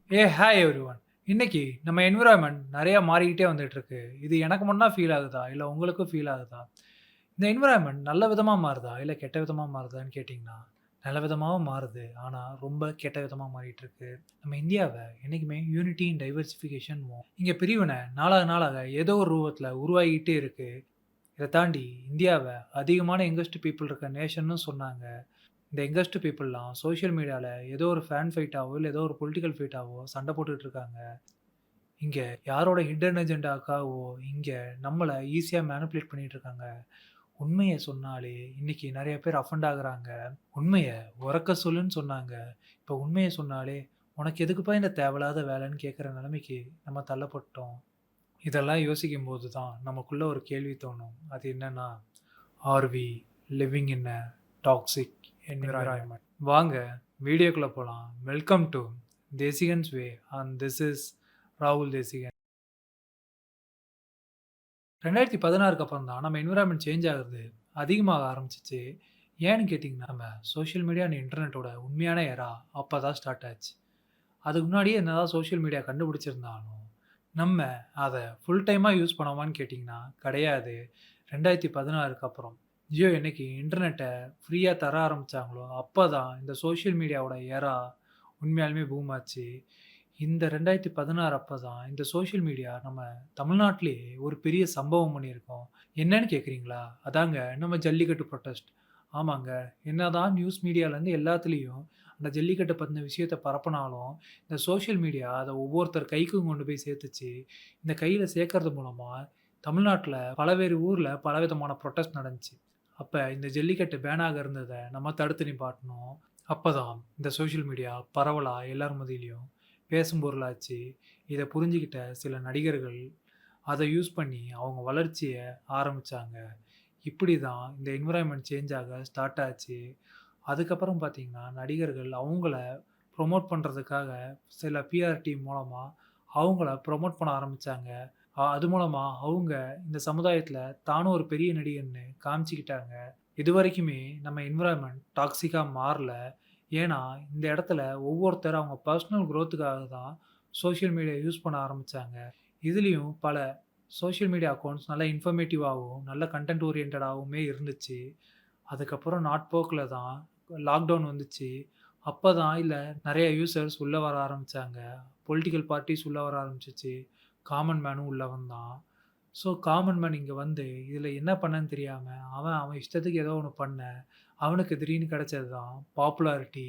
Hi everyone. இன்னைக்கு நம்ம environment நெறைய மாறிக்கிட்டே வந்துட்டு இருக்கு. இது எனக்கு மட்டும் தான் ஃபீல் ஆகுதா? இல்ல உங்களுக்கும் ஃபீல் ஆகுதா? இந்த என்விரான்மென்ட் நல்ல விதமா மாறுதா? இல்ல கெட்ட விதமா மாறுதான்னு கேட்டீங்கன்னா, நல்ல விதமாவும் மாறுது. ஆனா ரொம்ப கெட்ட விதமா மாறிட்டு இருக்கு. நம்ம இந்தியாவ என்னைக்குமே யூனிட்டி இன் டைவர்சிஃபிகேஷன்னுவோம். இங்க பிரிவினை நாளாக நாளாக ஏதோ ஒரு ரூபத்துல உருவாகிக்கிட்டே இருக்கு. இத தாண்டி இந்தியாவ அதிகமான யங்கஸ்ட் பீப்பிள் இருக்க நேஷன்னு சொன்னாங்க. இந்த யங்கஸ்ட் பீப்பிள்லாம் சோசியல் மீடியால ஏதோ ஒரு ஃபேன் ஃபைட்டாவோ, இல்ல ஏதோ ஒரு பொலிட்டிக்கல் ஃபைட்டாவோ சண்ட போட்டுட்டு இருக்காங்க. இங்க யாரோட ஹிட்டன் அஜெண்டாக்காகவோ, இங்க நம்மள ஈஸியா மேனிபுலேட் பண்ணிட்டு இருக்காங்க. உண்மைய சொன்னாலே இன்னைக்கு நெறைய பேர் அஃபெண்ட் ஆகுறாங்க. உண்மைய உரக்க சொல்லுன்னு சொன்னாங்க. இப்ப உண்மைய சொன்னாலே, "உனக்கு எதுக்குப்பா இந்த தேவையில்லாத வேலைன்னு?" கேட்கிற நிலைமைக்கு நம்ம தள்ளப்பட்டோம். இதெல்லாம் யோசிக்கும்போது தான் நமக்குள்ள ஒரு கேள்வி தோணும். அது என்னன்னா, are we living in a toxic environment? வாங்க வீடியோக்குள்ள போலாம். Welcome to Desikans way and this is ராகுல் தேசிகன். 2016க்கு அப்புறம் தான் நம்ம என்விரான்மென்ட் சேஞ்ச் ஆகுறது அதிகமாக ஆரம்பிச்சுச்சு. ஏன்னு கேட்டிங்கன்னா, நம்ம சோசியல் மீடியா அண்ட் இன்டர்நெட்டோட உண்மையான எரா அப்ப தான் ஸ்டார்ட் ஆச்சு. அதுக்கு முன்னாடியே என்னதான் சோசியல் மீடியா கண்டுபிடிச்சிருந்தாலும், நம்ம அத ஃபுல் டைமா யூஸ் பண்ணோமான்னு கேட்டிங்கன்னா, கிடையாது. 2016க்கு அப்புறம் ஜியோ என்னைக்கு இன்டர்நெட்ட ஃப்ரீயா தர ஆரம்பிச்சாங்களோ, அப்பதான் இந்த சோசியல் மீடியாவோட எரா உண்மையாலுமே பூம் ஆச்சு. இந்த 2016 அப்பதான் இந்த சோசியல் மீடியா நம்ம தமிழ்நாட்டிலேயே ஒரு பெரிய சம்பவம் பண்ணியிருக்கோம். என்னன்னு கேட்கிறீங்களா? அதாங்க நம்ம ஜல்லிக்கட்டு புரொட்டஸ்ட். ஆமாங்க. என்னதான் நியூஸ் மீடியாலேருந்து எல்லாத்துலயும் அந்த ஜல்லிக்கட்ட பத்தின விஷயத்த பரப்புனாலும், இந்த சோசியல் மீடியா அத ஒவ்வொருத்தர் கைக்கும் கொண்டு போய் சேர்த்துச்சு. இந்த கையில சேர்க்கறது மூலமா தமிழ்நாட்ல பலவேறு ஊர்ல பலவிதமான புரொட்டஸ்ட் நடந்துச்சு. அப்ப இந்த ஜல்லிக்கட்டு பேனாக இருந்தத நம்ம தடுத்து நிப்பாட்டணும். அப்பதான் இந்த சோசியல் மீடியா பரவலா எல்லார் மத்தியிலயும் பேசும் பொருளாச்சு. இத புரிஞ்சுகிட்ட சில நடிகர்கள் அத யூஸ் பண்ணி அவங்க வளர்ச்சிய ஆரம்பிச்சாங்க. இப்படிதான் இந்த என்வைரன்மென்ட் சேஞ்ச் ஆக ஸ்டார்ட் ஆச்சு. அதுக்கப்புறம் பார்த்தீங்கன்னா, நடிகர்கள் அவங்கள ப்ரமோட் பண்றதுக்காக சில பிஆர் டீம் மூலமா அவங்கள ப்ரமோட் பண்ண ஆரம்பிச்சாங்க. அது மூலமா அவங்க இந்த சமுதாயத்தில தானும் ஒரு பெரிய நடிகன்னு காமிச்சுக்கிட்டாங்க. இதுவரைக்குமே நம்ம என்வைரன்மென்ட் டாக்ஸிக்கா மாறல. ஏன்னா, இந்த இடத்துல ஒவ்வொருத்தர் அவங்க பெர்சனல் குரோத்துக்காக தான் சோசியல் மீடியா யூஸ் பண்ண ஆரம்பிச்சாங்க. இதுலயும் பல சோசியல் மீடியா அக்கவுண்ட்ஸ் நல்ல இன்ஃபர்மேட்டிவாவும், நல்ல கன்டென்ட் ஓரியன்டடாவுமே இருந்துச்சு. அதுக்கப்புறம் நாட்போக்குல தான் லாக்டவுன் வந்துச்சு. அப்பதான் இல்ல நெறைய யூசர்ஸ் உள்ள வர ஆரம்பிச்சாங்க. பொலிட்டிக்கல் பார்ட்டிஸ் உள்ள வர ஆரம்பிச்சுச்சு. காமன் மேனும் உள்ள வந்தான். ஸோ காமன் மேன் இங்க வந்து இதில என்ன பண்ணன்னு தெரியாம, அவன் அவன் இஷ்டத்துக்கு ஏதோ ஒண்ணு பண்ண, அவனுக்கு திடீர்னு கிடைச்சது தான் பாப்புலாரிட்டி.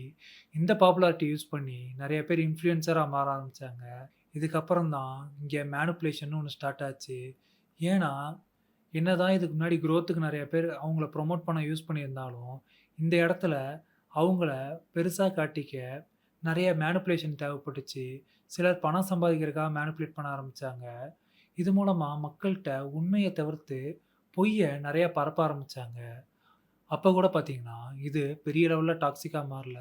இந்த பாப்புலாரிட்டி யூஸ் பண்ணி நெறைய பேர் இன்ஃப்ளூயன்சரா மாற ஆரம்பிச்சாங்க. இதுக்கப்புறம் தான் இங்க மேனிபுலேஷன்னு ஒண்ணு ஸ்டார்ட் ஆச்சு. ஏன்னா, என்னதான் இதுக்கு முன்னாடி குரோத்துக்கு நெறைய பேர் அவங்கள ப்ரமோட் பண்ண யூஸ் பண்ணியிருந்தாலும், இந்த இடத்துல அவங்கள பெருசா காட்டிக்க நெறைய மேனிபுலேஷன் தேவைப்பட்டுச்சு. சிலர் பணம் சம்பாதிக்கிறதுக்காக மேனிபுலேட் பண்ண ஆரம்பிச்சாங்க. இது மூலமா மக்கள்ட்ட உண்மைய தவிர்த்து பொய்ய நெறைய பரப்ப ஆரம்பிச்சாங்க. அப்ப கூட பார்த்தீங்கன்னா, இது பெரிய லெவல்ல டாக்ஸிக்கா மாறல.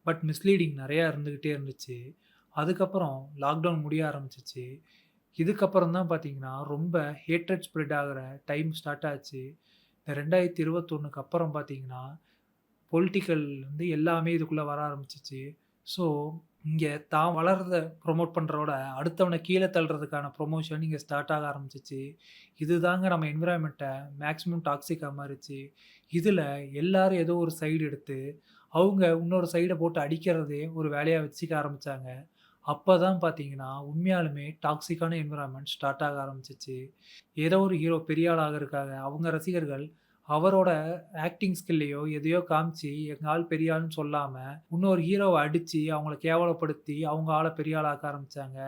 பட் மிஸ்லீடிங் நெறையா இருந்துகிட்டே இருந்துச்சு. அதுக்கப்புறம் லாக்டவுன் முடிய ஆரம்பிச்சுச்சு. இதுக்கப்புறம் தான் பார்த்தீங்கன்னா, ரொம்ப ஹேட்ரட் ஸ்ப்ரெட் ஆகுற டைம் ஸ்டார்ட் ஆச்சு. இந்த 2021க்கு அப்புறம் பார்த்தீங்கன்னா, பொலிட்டிக்கல் வந்து எல்லாமே இதுக்குள்ள வர ஆரம்பிச்சுச்சு. ஸோ, இங்க தான் வளர்றத ப்ரமோட் பண்றதோட, அடுத்தவன கீழ தள்றதுக்கான ப்ரமோஷன் இங்க ஸ்டார்ட் ஆக ஆரம்பிச்சுச்சு. இதுதாங்க நம்ம என்விரான்மென்ட்ட மேக்ஸிமம் டாக்ஸிக்கா மாறுச்சு. இதுல எல்லாரும் ஏதோ ஒரு சைடு எடுத்து, அவங்க இன்னொரு சைட போட்டு அடிக்கிறதே ஒரு வேலையா வச்சுக்க ஆரம்பிச்சாங்க. அப்பதான் பார்த்தீங்கன்னா, உண்மையாலுமே டாக்ஸிக்கான என்விரான்மென்ட் ஸ்டார்ட் ஆக ஆரம்பிச்சுச்சு. ஏதோ ஒரு ஹீரோ பெரிய ஆள் ஆகறதுக்காக, அவங்க ரசிகர்கள் அவரோட ஆக்டிங் ஸ்கில்லையோ, எதையோ காமிச்சு, எங்க ஆள் பெரிய ஆள்ன்னு சொல்லாம, இன்னொரு ஹீரோவ அடிச்சு, அவங்கள கேவலப்படுத்தி, அவங்க ஆள பெரிய ஆளா ஆக்க ஆரம்பிச்சாங்க.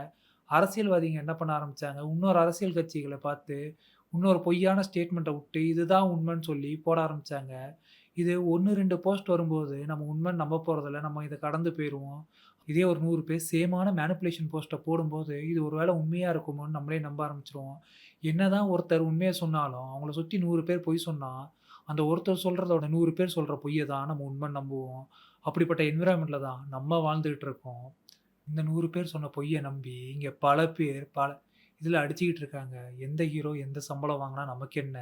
அரசியல்வாதிங்க என்ன பண்ண ஆரம்பிச்சாங்க, இன்னொரு அரசியல் கட்சிகள பார்த்து, இன்னொரு பொய்யான ஸ்டேட்மெண்ட்ட வுட்டு, இதுதான் உண்மைன்னு சொல்லி போட ஆரம்பிச்சாங்க. இது 1, 2 போஸ்ட் வரும்போது, நம்ம உண்மைன்னு நம்ப போறதில்ல. நம்ம இத கடந்து போயிருவோம். இதே ஒரு 100 பேர் சேமான மேனிபுலேஷன் போஸ்ட்ட போடும்போது, இது ஒரு வேள உண்மையா இருக்குமோன்னு நம்மளே நம்ப ஆரம்பிச்சுருவோம். என்னதான் ஒருத்தர் உண்மைய சொன்னாலும், அவங்கள சுத்தி 100 பேர் பொய் சொன்னா, அந்த ஒருத்தர் சொல்றதோட 100 பேர் சொல்ற பொய்ய தான் நம்ம உண்மைன்னு நம்புவோம். அப்படிப்பட்ட என்விரான்மென்ட்ல தான் நம்ம வாழ்ந்துகிட்டு இருக்கோம். இந்த 100 பேர் சொன்ன பொய்ய நம்பி, இங்க பல பேர் இதுல அடிச்சுக்கிட்டு இருக்காங்க. எந்த ஹீரோ எந்த சம்பளம் வாங்குனா நமக்கு என்ன?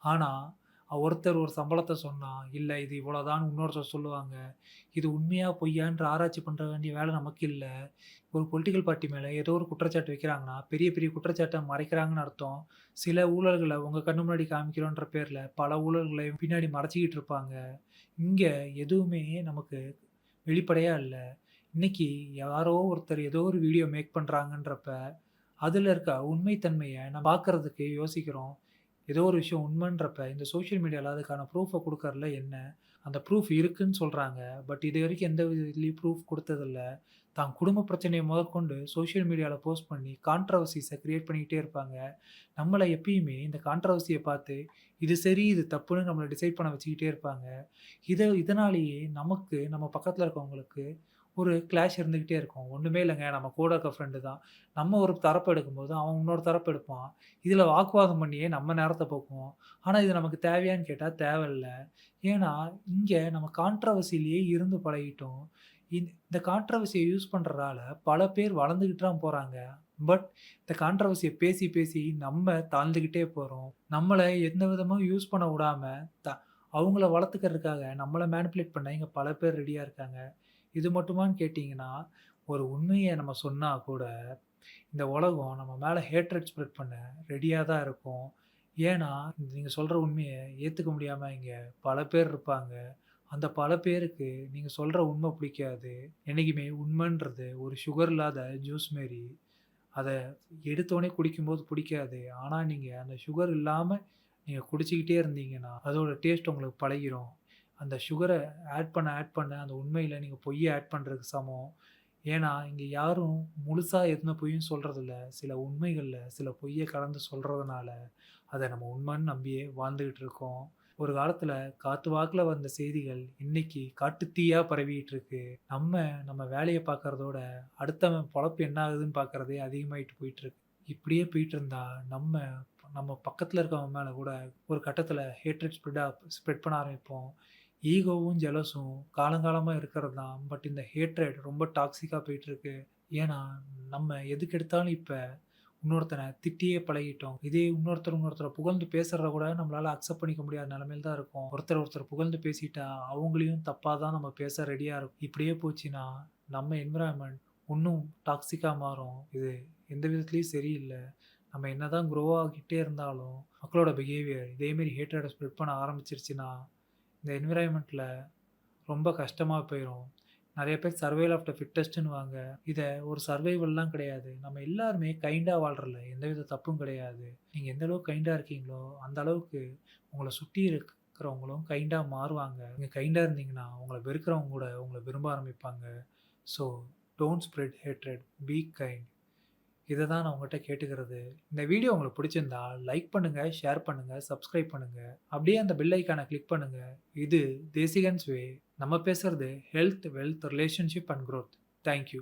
ஆனா, ஒருத்தர் ஒரு சம்பளத்த சொன்னா, இல்ல இது இவ்வளோதான்னு இன்னொருத்தர் சொல்லுவாங்க. இது உண்மையா பொய்யான்ற ஆராய்ச்சி பண்ற வேண்டிய வேலை நமக்கு இல்ல. ஒரு பொலிட்டிக்கல் பார்ட்டி மேல ஏதோ ஒரு குற்றச்சாட்டு வைக்கிறாங்கன்னா, பெரிய பெரிய குற்றச்சாட்ட மறைக்கிறாங்கன்னு அர்த்தம். சில ஊழல்கள உங்க கண்ணு முன்னாடி காமிக்கிறோன்ற பேர்ல, பல ஊழல்களை பின்னாடி மறைச்சுக்கிட்டு இருப்பாங்க. இங்க எதுவுமே நமக்கு வெளிப்படையா இல்ல. இன்னைக்கு யாரோ ஒருத்தர் ஏதோ ஒரு வீடியோ மேக் பண்றாங்கன்றப்ப, அதுல இருக்க உண்மை தன்மைய நம்ம பார்க்கறதுக்கு யோசிக்கிறோம். ஏதோ ஒரு விஷயம் உண்மைன்றப்ப, இந்த சோசியல் மீடியால அதுக்கான ப்ரூஃப குடுக்கறதுல என்ன? அந்த ப்ரூஃப் இருக்குன்னு சொல்றாங்க. பட் இதுவரைக்கும் எந்த இதுலயும் ப்ரூஃப் குடுத்ததில்ல. தான் குடும்ப பிரச்சனைய முதற்கொண்டு சோசியல் மீடியால போஸ்ட் பண்ணி கான்ட்ரோவர்ஸிஸ கிரியேட் பண்ணிக்கிட்டே இருப்பாங்க. நம்மள எப்பயுமே இந்த கான்ட்ரோவர்ஸிய பார்த்து, இது சரி, இது தப்புன்னு நம்மள டிசைட் பண்ண வச்சுக்கிட்டே இருப்பாங்க. இதனாலேயே நமக்கு, நம்ம பக்கத்துல இருக்கவங்களுக்கு ஒரு கிளாஷ் இருந்துகிட்டே இருக்கும். ஒண்ணுமே இல்லங்க. நம்ம கூட இருக்க ஃப்ரெண்டு தான். நம்ம ஒரு தரப்பு எடுக்கும்போது, அவன் இன்னொரு தரப்பு எடுப்பான். இதுல வாக்குவாதம் பண்ணியே நம்ம நேரத்த போக்குவோம். ஆனா, இது நமக்கு தேவையான்னு கேட்டா தேவையில்ல. ஏன்னா, இங்க நம்ம கான்ட்ரோவர்சிலயே இருந்து பழகிட்டோம். இந்த கான்ட்ரோவர்சிய யூஸ் பண்றதால பல பேர் வளர்ந்துகிட்டு தான் போறாங்க. பட் இந்த கான்ட்ரோவர்சிய பேசி, பேசி நம்ம தாழ்ந்துகிட்டே போறோம். நம்மள எந்த விதமும் யூஸ் பண்ண விடாம, த அவங்கள வளர்த்துக்கிறதுக்காக நம்மள மேனிபுலேட் பண்ண இங்க பல பேர் ரெடியா இருக்காங்க. இது மட்டுமான்னு கேட்டீங்கன்னா, ஒரு உண்மைய நம்ம சொன்னா கூட, இந்த உலகம் நம்ம மேல ஹேட்ரட் ஸ்ப்ரெட் பண்ண ரெடியா தான் இருக்கும். ஏன்னா, நீங்க சொல்ற உண்மைய ஏத்துக்க முடியாம இங்க பல பேர் இருப்பாங்க. அந்த பல பேருக்கு நீங்க சொல்ற உண்மை பிடிக்காது. என்னைக்குமே உண்மைன்றது ஒரு சுகர் இல்லாத ஜூஸ் மாரி. அத எடுத்தோனே குடிக்கும்போது பிடிக்காது. ஆனா, நீங்க அந்த சுகர் இல்லாம நீங்க குடிச்சுக்கிட்டே இருந்தீங்கன்னா, அதோட டேஸ்ட் உங்களுக்கு பழகிரும். அந்த சுகர ஆட் பண்ண அந்த உண்மையில நீங்க பொய்ய ஆட் பண்றதுக்கு சமம். ஏன்னா, இங்க யாரும் முழுசா எந்த பொய்யும் சொல்றதில்ல. சில உண்மைகள்ல சில பொய்ய கலந்து சொல்றதுனால, அத நம்ம உண்மைன்னு நம்பியே வாழ்ந்துகிட்டு இருக்கோம். ஒரு காலத்துல காத்து வாக்குல வந்த செய்திகள், இன்னைக்கு காட்டுத் தீயா பரவிட்டு இருக்கு. நம்ம வேலைய பார்க்கறதோட, அடுத்தவன் பொழப்பு என்ன ஆகுதுன்னு பார்க்கறதே அதிகமாயிட்டு போயிட்டு இருக்கு. இப்படியே போயிட்டு இருந்தா, நம்ம நம்ம பக்கத்துல இருக்கவங்க மேல கூட ஒரு கட்டத்துல ஹேட்ரட் ஸ்ப்ரெட் பண்ண ஆரம்பிப்போம். ஈகோவும், ஜெலஸும் காலங்காலமா இருக்கிறது தான். பட் இந்த ஹேட்ரட் ரொம்ப டாக்ஸிக்கா போயிட்டு இருக்கு. ஏன்னா, நம்ம எதுக்கெடுத்தாலும் இப்ப இன்னொருத்தன திட்டியே பழகிட்டோம். இதே இன்னொருத்தர புகழ்ந்து பேசுறத கூட நம்மளால அக்செப்ட் பண்ணிக்க முடியாத நிலைமையில தான் இருக்கோம். ஒருத்தர் புகழ்ந்து பேசிட்டா, அவங்களையும் தப்பா தான் நம்ம பேச ரெடியா இருக்கோம். இப்படியே போச்சுன்னா, நம்ம என்விரான்மென்ட் இன்னும் டாக்ஸிக்கா மாறும். இது எந்த விதத்திலயும் சரியில்ல. நம்ம என்னதான் குரோ ஆகிட்டே இருந்தாலும், மக்களோட பிஹேவியர் இதே மாரி ஹேட்ரட ஸ்ப்ரெட் பண்ண ஆரம்பிச்சுருச்சுன்னா, இந்த என்விரான்மென்ட்ல ரொம்ப கஷ்டமா போயிரும். நெறைய பேர் சர்வைவல் ஆஃப் த ஃபிட்டெஸ்ட்டுன்னுவாங்க. இத ஒரு சர்வைவல்லாம் கிடையாது. நம்ம எல்லாருமே கைண்டா வாழ்றதுல எந்தவித தப்பும் கிடையாது. நீங்க எந்த அளவுக்கு கைண்டா இருக்கீங்களோ, அந்த அளவுக்கு உங்கள சுத்தி இருக்கிறவங்களும் கைண்டா மாறுவாங்க. நீங்க கைண்டா இருந்தீங்கன்னா, உங்கள வெறுக்கிறவங்க கூட உங்கள விரும்ப ஆரம்பிப்பாங்க. So, don't spread hatred. Be kind. இத தான் நான் உங்கட்ட கேட்டுக்கிறது. இந்த வீடியோ உங்களுக்கு பிடிச்சிருந்தா லைக் பண்ணுங்க, ஷேர் பண்ணுங்க, சப்ஸ்கிரைப் பண்ணுங்க. அப்படியே அந்த பெல் ஐகான கிளிக் பண்ணுங்க. இது தேசிகன்ஸ் வே. நம்ம பேசுறது health, wealth, relationship and growth. Thank you.